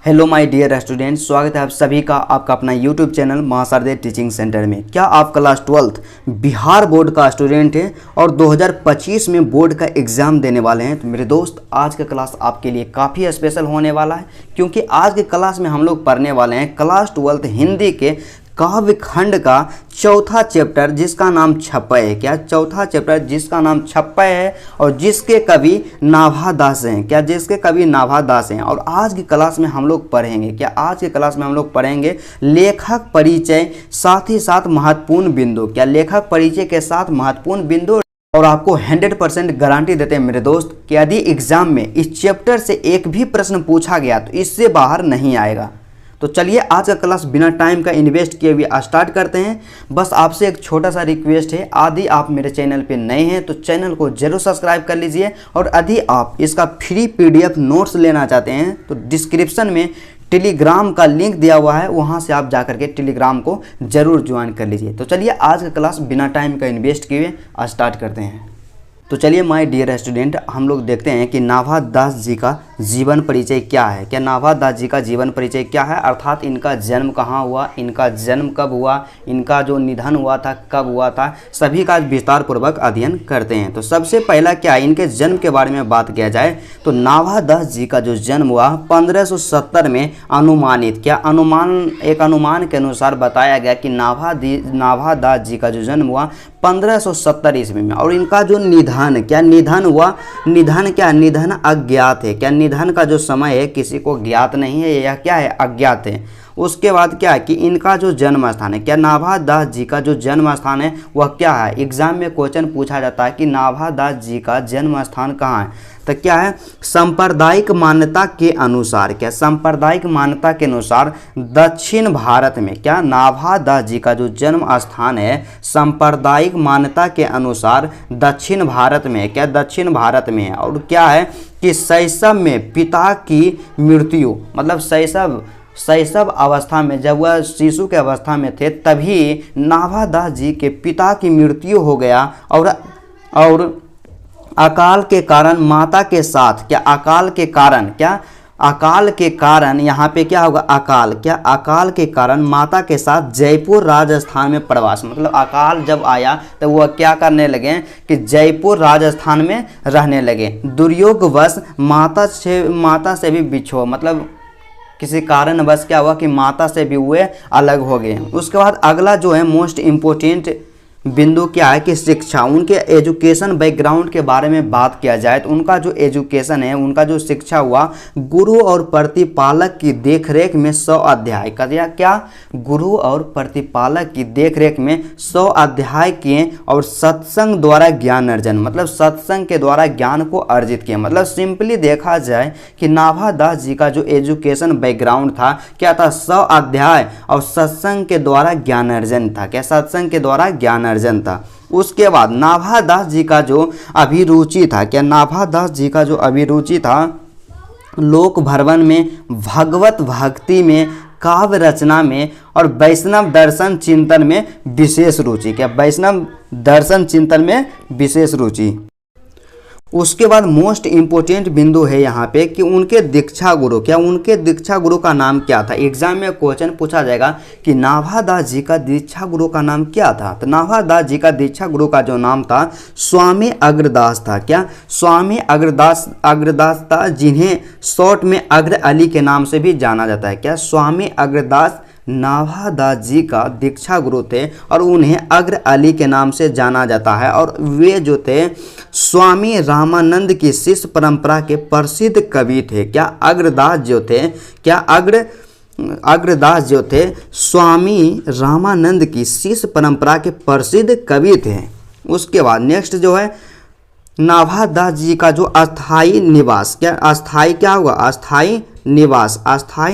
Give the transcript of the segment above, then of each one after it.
Hello my dear student, स्वागत है आप सभी का आपका अपना यूट्यूब चैनल महाशारदे टीचिंग सेंटर में। क्या आप क्लास 12th बिहार बोर्ड का स्टूडेंट हैं और 2025 में बोर्ड का एग्ज़ाम देने वाले हैं? तो मेरे दोस्त, आज का क्लास आपके लिए काफ़ी स्पेशल होने वाला है, क्योंकि आज के क्लास में हम लोग पढ़ने वाले हैं क्लास 12th हिंदी के काव्य खंड का चौथा चैप्टर जिसका नाम छप्पय है। क्या चौथा चैप्टर जिसका नाम छप्पय है और जिसके कवि नाभा दास हैं। क्या जिसके कवि नाभा दास हैं। और आज की क्लास में हम लोग पढ़ेंगे, क्या आज की क्लास में हम लोग पढ़ेंगे लेखक परिचय, साथ ही साथ महत्वपूर्ण बिंदु। क्या लेखक परिचय के साथ महत्वपूर्ण बिंदु। और आपको 100% गारंटी देते हैं मेरे दोस्त कि यदि एग्जाम में इस चैप्टर से एक भी प्रश्न पूछा गया तो इससे बाहर नहीं आएगा। तो चलिए आज का क्लास बिना टाइम का इन्वेस्ट किए हुए स्टार्ट करते हैं। बस आपसे एक छोटा सा रिक्वेस्ट है, यदि आप मेरे चैनल पे नए हैं तो चैनल को जरूर सब्सक्राइब कर लीजिए, और यदि आप इसका फ्री पीडीएफ नोट्स लेना चाहते हैं तो डिस्क्रिप्शन में टेलीग्राम का लिंक दिया हुआ है, वहां से आप जाकर के टेलीग्राम को जरूर ज्वाइन कर लीजिए। तो चलिए आज का क्लास बिना टाइम का इन्वेस्ट किए हुए स्टार्ट करते हैं। तो चलिए माय डियर स्टूडेंट, हम लोग देखते हैं कि नाभा दास जी का जीवन परिचय क्या है। क्या नाभा दास जी का जीवन परिचय क्या है, अर्थात इनका जन्म कहाँ हुआ, इनका जन्म कब हुआ, इनका जो निधन हुआ था कब हुआ था, सभी का विस्तार पूर्वक अध्ययन करते हैं। तो सबसे पहला क्या इनके जन्म के बारे में बात किया जाए तो नाभा दास जी का जो जन्म हुआ 1570 में अनुमानित, क्या अनुमान के अनुसार बताया गया कि नाभा दास जी का जो जन्म हुआ 1570 ईस्वी में। और इनका जो निधन हुआ, निधन अज्ञात है। क्या निधन का जो समय है किसी को ज्ञात नहीं है, यह क्या है, अज्ञात है। उसके बाद क्या है कि इनका जो जन्म स्थान है, क्या नाभा दास जी का जो जन्म स्थान है वह क्या है। एग्जाम में क्वेश्चन पूछा जाता है कि नाभा दास जी का जन्म स्थान कहाँ है, तो क्या है, सांप्रदायिक मान्यता के अनुसार, क्या सांप्रदायिक मान्यता के अनुसार दक्षिण भारत में। क्या नाभा दास जी का जो जन्म स्थान है सांप्रदायिक मान्यता के अनुसार दक्षिण भारत में, क्या दक्षिण भारत में है। और क्या है कि शैशव में पिता की मृत्यु, मतलब शैशव अवस्था में, जब वह शिशु के अवस्था में थे तभी नाभा दास जी के पिता की मृत्यु हो गया। और अकाल के कारण माता के साथ, क्या अकाल के कारण यहाँ पे क्या होगा, अकाल के कारण माता के साथ जयपुर राजस्थान में प्रवास, मतलब अकाल जब आया तो वह क्या करने लगे कि जयपुर राजस्थान में रहने लगे। दुर्योगवश माता से भी बिछो, मतलब किसी कारणवश क्या हुआ कि माता से भी हुए अलग हो गए। उसके बाद अगला जो है मोस्ट इम्पोर्टेंट बिंदु क्या है कि शिक्षा, उनके एजुकेशन बैकग्राउंड के बारे में बात किया जाए तो उनका जो एजुकेशन है, उनका जो शिक्षा हुआ, गुरु और प्रतिपालक की देखरेख में 100 अध्याय, क्या गुरु और प्रतिपालक की देखरेख में 100 अध्याय किए। और सत्संग द्वारा ज्ञान अर्जन, मतलब सत्संग के द्वारा ज्ञान को अर्जित किया। मतलब सिंपली देखा जाए कि नाभा दास जी का जो एजुकेशन बैकग्राउंड था क्या था, 100 अध्याय और सत्संग के द्वारा ज्ञान अर्जन था। क्या सत्संग के द्वारा ज्ञान अर्जन था। उसके बाद नाभा दास जी का जो अभिरुचि था, क्या नाभा दास जी का जो अभिरुचि था लोक भरवन में, भगवत भक्ति में, काव्य रचना में और वैष्णव दर्शन चिंतन में विशेष रुचि। क्या वैष्णव दर्शन चिंतन में विशेष रुचि। उसके बाद मोस्ट इम्पोर्टेंट बिंदु है यहाँ पे कि उनके दीक्षा गुरु, क्या उनके दीक्षा गुरु का नाम क्या था। एग्जाम में क्वेश्चन पूछा जाएगा कि नाभा दास जी का दीक्षा गुरु का नाम क्या था। तो नाभा दास जी का दीक्षा गुरु का जो नाम था स्वामी अग्रदास था। क्या स्वामी अग्रदास था, जिन्हें शॉर्ट में अग्र अली के नाम से भी जाना जाता है। क्या स्वामी अग्रदास नाभा दास जी का दीक्षा गुरु थे और उन्हें अग्र अली के नाम से जाना जाता है। और वे जो थे स्वामी रामानंद की शिष्य परंपरा के प्रसिद्ध कवि थे। क्या अग्रदास जो थे स्वामी रामानंद की शिष्य परंपरा के प्रसिद्ध कवि थे। उसके बाद नेक्स्ट जो है नाभा दास जी का जो अस्थाई निवास, क्या अस्थाई क्या हुआ, अस्थाई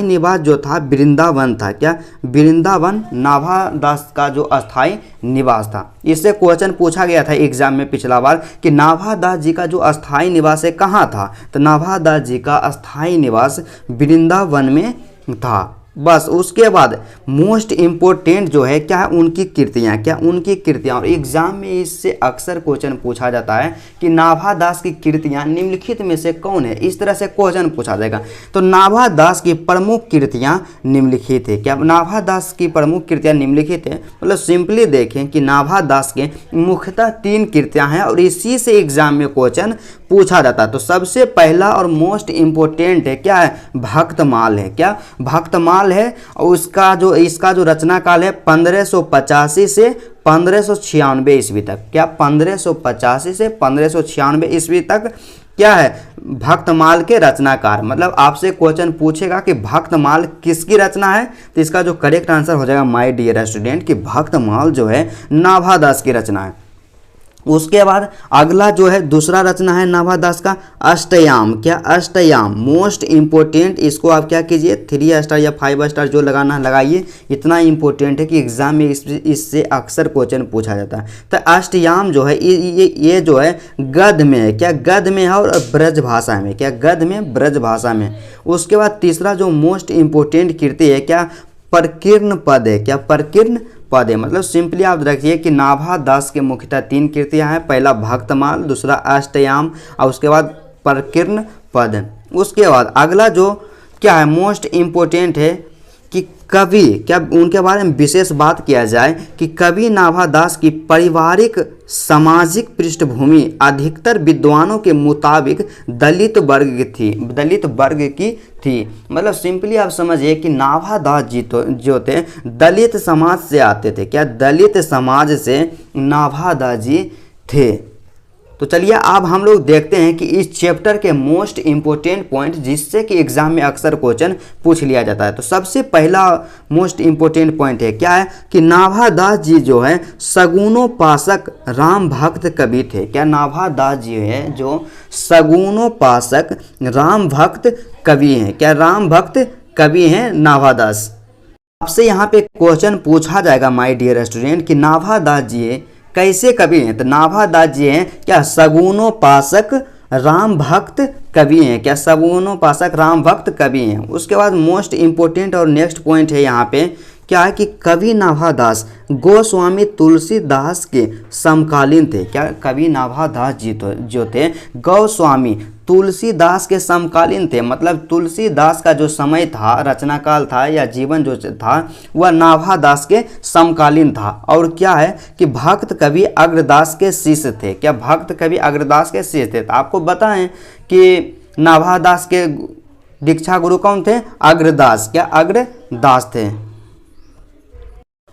निवास जो था वृंदावन था। क्या वृंदावन नाभा दास का जो अस्थाई निवास था। इससे क्वेश्चन पूछा गया था एग्जाम में पिछला बार कि नाभा दास जी का जो अस्थाई निवास है कहाँ था। तो नाभा दास जी का अस्थाई निवास वृंदावन में था। बस उसके बाद मोस्ट इम्पोर्टेंट जो है क्या है उनकी कृतियाँ और एग्जाम में इससे अक्सर क्वेश्चन पूछा जाता है कि नाभा दास की कृतियाँ निम्नलिखित में से कौन है, इस तरह से क्वेश्चन पूछा जाएगा। तो नाभा दास की प्रमुख कृतियाँ निम्नलिखित है। क्या नाभा दास की प्रमुख कृतियाँ निम्नलिखित है, मतलब सिंपली देखें कि नाभा दास के मुख्यतः 3 कृतियाँ हैं और इसी से एग्जाम में क्वेश्चन पूछा जाता है। तो सबसे पहला और मोस्ट इम्पोर्टेंट है क्या है, भक्तमाल है। क्या भक्तमाल है और इसका जो रचना काल है 1585 से 1596 ईस्वी तक। क्या 1585 से 1596 ईस्वी तक क्या है भक्तमाल के रचनाकार। मतलब आपसे क्वेश्चन पूछेगा कि भक्तमाल किसकी रचना है, तो इसका जो करेक्ट आंसर हो जाएगा माय डियर स्टूडेंट कि भक्तमाल जो है नाभा दास की रचना है। उसके बाद अगला जो है दूसरा रचना है नाभा दास का अष्टयाम। क्या अष्टयाम मोस्ट इम्पोर्टेंट, इसको आप क्या कीजिए 3 स्टार या 5 स्टार जो लगाना लगाइए, इतना इम्पोर्टेंट है कि एग्जाम में इससे अक्सर क्वेश्चन पूछा जाता है। तो अष्टयाम जो है ये जो है गद्य में है। क्या गद्य में है और ब्रज भाषा में। क्या गद्य में ब्रज भाषा में। उसके बाद तीसरा जो मोस्ट इम्पोर्टेंट कृति है क्या प्रकीर्ण पद है। क्या प्रकीर्ण पद है, मतलब सिंपली आप रखिए कि नाभा दास के मुख्यतः 3 कृतियां हैं, पहला भक्तमाल, दूसरा अष्टयाम और उसके बाद प्रकीर्ण पद। उसके बाद अगला जो क्या है मोस्ट इम्पोर्टेंट है कि कवि, क्या उनके बारे में विशेष बात किया जाए कि कवि नाभा दास की पारिवारिक सामाजिक पृष्ठभूमि अधिकतर विद्वानों के मुताबिक दलित वर्ग की थी। मतलब सिंपली आप समझिए कि नाभा दास जी तो जो थे दलित समाज से आते थे। क्या दलित समाज से नाभा दास जी थे। तो चलिए अब हम लोग देखते हैं कि इस चैप्टर के मोस्ट इम्पोर्टेंट पॉइंट जिससे कि एग्जाम में अक्सर क्वेश्चन पूछ लिया जाता है। तो सबसे पहला मोस्ट इम्पोर्टेंट पॉइंट है क्या है कि नाभा दास जी जो है सगुणोपासक राम भक्त कवि थे। क्या नाभा दास जी है जो सगुणोपासक राम भक्त कवि हैं। क्या राम भक्त कवि हैं नाभा दास। आपसे यहाँ पे क्वेश्चन पूछा जाएगा माय डियर स्टूडेंट कि नाभा दास जी कैसे कवि हैं। तो नाभा दास जी हैं क्या सगुणोपासक राम भक्त कवि हैं। क्या सगुणोपासक राम भक्त कवि हैं। उसके बाद मोस्ट इम्पोर्टेंट और नेक्स्ट पॉइंट है यहाँ पे क्या है कि कवि नाभा दास गोस्वामी तुलसीदास के समकालीन थे। क्या कवि नाभा दास जी तो जो थे गोस्वामी तुलसीदास के समकालीन थे। मतलब तुलसीदास का जो समय था, रचना काल था या जीवन जो था वह नाभा दास के समकालीन था। और क्या है कि भक्त कवि अग्रदास के शिष्य थे। क्या भक्त कवि अग्रदास के शिष्य थे। तो आपको बताएं कि नाभा दास के दीक्षा गुरु कौन थे, अग्रदास। क्या अग्रदास थे।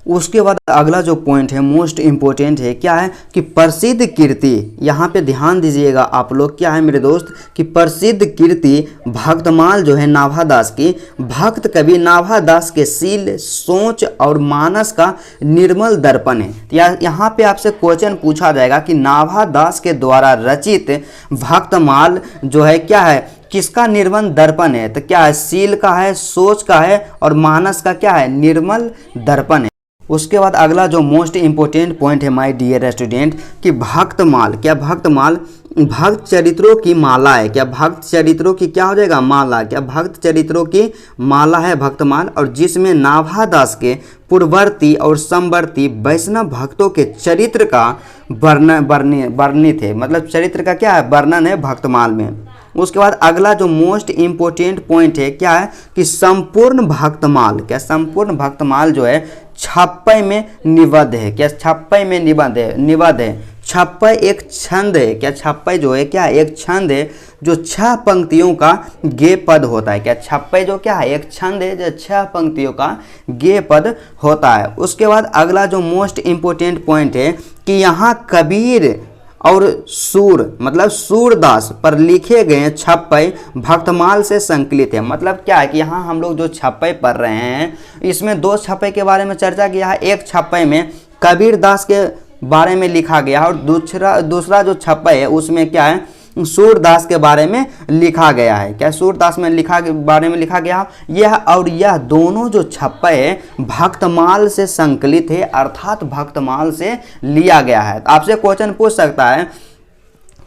उसके बाद अगला जो पॉइंट है मोस्ट इम्पोर्टेंट है क्या है कि प्रसिद्ध कीर्ति। यहाँ पे ध्यान दीजिएगा आप लोग क्या है मेरे दोस्त कि प्रसिद्ध कीर्ति भक्तमाल जो है नाभा दास की, भक्त कवि नाभा दास के शील सोच और मानस का निर्मल दर्पण है। यहाँ पे आपसे क्वेश्चन पूछा जाएगा कि नाभा दास के द्वारा रचित भक्तमाल जो है क्या है किसका निर्मल दर्पण है। तो क्या है शील का है, सोच का है और मानस का क्या है निर्मल दर्पण है। उसके बाद अगला जो मोस्ट इम्पोर्टेंट पॉइंट है माय डियर स्टूडेंट कि भक्तमाल। क्या भक्तमाल भक्त चरित्रों की माला है। क्या भक्त चरित्रों की क्या हो जाएगा माला। क्या भक्त चरित्रों की माला है भक्तमाल, और जिसमें नाभा दास के पूर्ववर्ती और समवर्ती वैष्णव भक्तों के चरित्र का वर्णित है। मतलब चरित्र का क्या है वर्णन है भक्तमाल में। उसके बाद अगला जो मोस्ट इम्पोर्टेंट पॉइंट है क्या है कि संपूर्ण भक्तमाल। क्या संपूर्ण भक्तमाल जो है 56 में निबद्ध है। क्या 56 में निबद्ध है। 56 एक छंद है। क्या 56 जो है क्या एक छंद है जो 6 पंक्तियों का गे पद होता है। क्या 56 जो क्या है एक छंद है जो 6 पंक्तियों का गे पद होता है। उसके बाद अगला जो मोस्ट इम्पोर्टेंट पॉइंट है कि यहाँ कबीर और सूर मतलब सूरदास पर लिखे गए 56 भक्तमाल से संकलित है। मतलब क्या है कि यहाँ हम लोग जो 56 पढ़ रहे हैं इसमें 2 56 के बारे में चर्चा किया है। एक 56 में कबीर दास के बारे में लिखा गया और दूसरा जो 56 है उसमें क्या है सूरदास के बारे में लिखा गया है। क्या सूरदास में बारे में लिखा गया यह दोनों जो 56 है भक्तमाल से संकलित है, अर्थात भक्तमाल से लिया गया है। आपसे क्वेश्चन पूछ सकता है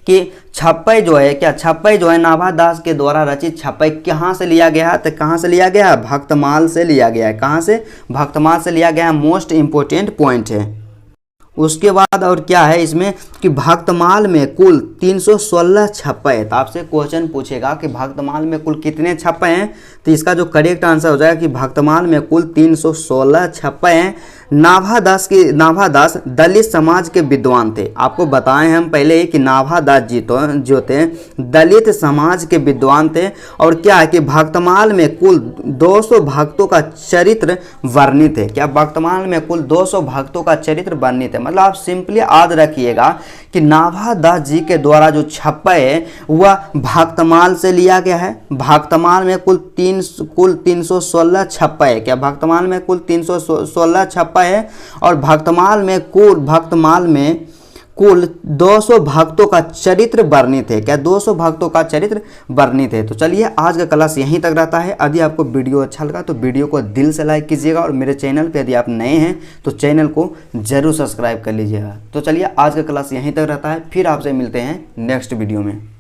कि छप्पई जो है क्या, छप्पई जो है नाभादास के द्वारा रचित छप्पई कहाँ से लिया गया है, तो कहाँ से लिया गया है, भक्तमाल से लिया गया है। कहाँ से, भक्तमाल से लिया गया है, मोस्ट इंपोर्टेंट पॉइंट है। उसके बाद और क्या है इसमें कि भक्तमाल में कुल 316 छप्पे हैं। तो आपसे क्वेश्चन पूछेगा कि भक्तमाल में कुल कितने छप्पे हैं, तो इसका जो करेक्ट आंसर हो जाएगा कि भक्तमाल में कुल 316 छप्पे हैं। नाभादास दलित समाज के विद्वान थे। आपको बताएं हम पहले ही कि नाभादास जी तो जो थे दलित समाज के विद्वान थे। और क्या है कि भक्तमाल में कुल 200 भक्तों का चरित्र वर्णित है। क्या, भक्तमाल में कुल 200 भक्तों का चरित्र वर्णित है। मतलब आप सिंपली याद रखिएगा कि नाभादास जी के द्वारा जो छप्पे है वह भक्तमाल से लिया गया है। भक्तमाल में कुल 316 छप्पे है। क्या, भक्तमाल में कुल 316 छप्पे है और भक्तमाल में कुल 200 भक्तों का चरित्र वर्णित है। क्या, 200 भक्तों का चरित्र वर्णित है। तो चलिए आज का क्लास यहीं तक रहता है। यदि आपको वीडियो अच्छा लगा तो वीडियो को दिल से लाइक कीजिएगा और मेरे चैनल पे यदि आप नए हैं तो चैनल को जरूर सब्सक्राइब कर लीजिएगा। तो चलिए आज का क्लास यहीं तक रहता है, फिर आपसे मिलते हैं नेक्स्ट वीडियो में।